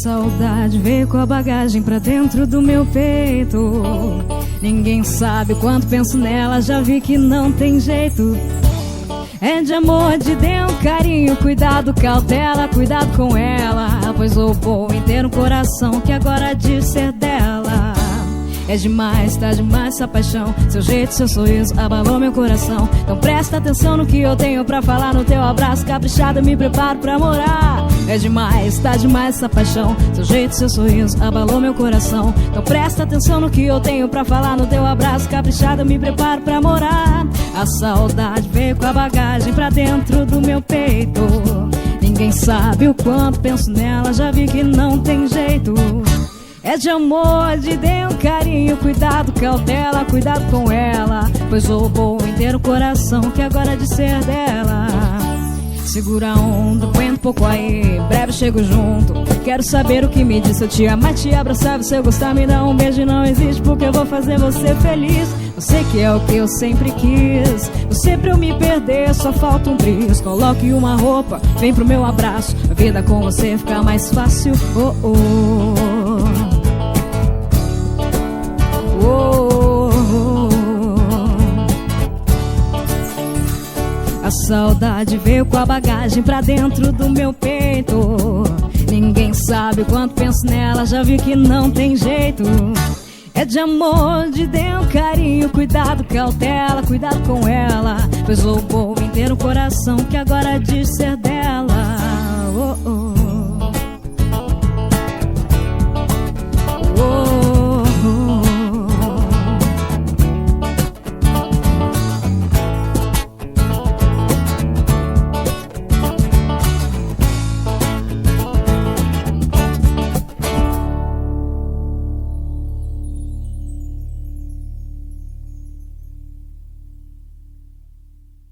saudade veio com a bagagem pra dentro do meu peito. Ninguém sabe o quanto penso nela, já vi que não tem jeito. É de amor, de dentro, carinho, cuidado, cautela, cuidado com ela, pois roubou inteiro o coração que agora diz ser dela. É demais, tá demais essa paixão, seu jeito, seu sorriso abalou meu coração. Então presta atenção no que eu tenho pra falar, no teu abraço caprichado eu me preparo pra morar. É demais, tá demais essa paixão, seu jeito, seu sorriso abalou meu coração. Então presta atenção no que eu tenho pra falar, no teu abraço caprichado eu me preparo pra morar. A saudade veio com a bagagem pra dentro do meu peito. Ninguém sabe o quanto penso nela, já vi que não tem jeito. É de amor, de dentro, carinho, cuidado, cautela, cuidado com ela, pois roubou inteiro o coração que agora é de ser dela. Segura a onda, aguenta um pouco aí, breve chego junto. Quero saber o que me diz, se eu te amar, te abraçar, se eu gostar, me dá um beijo, não existe, porque eu vou fazer você feliz. Você que é o que eu sempre quis, você pra eu me perder, só falta um triz. Coloque uma roupa, vem pro meu abraço, a vida com você fica mais fácil. Oh, oh. A saudade veio com a bagagem pra dentro do meu peito. Ninguém sabe o quanto penso nela, já vi que não tem jeito. É de amor, de dentro, carinho, cuidado, cautela, cuidado com ela, pois roubou inteiro o coração que agora diz ser dela. Oh, oh.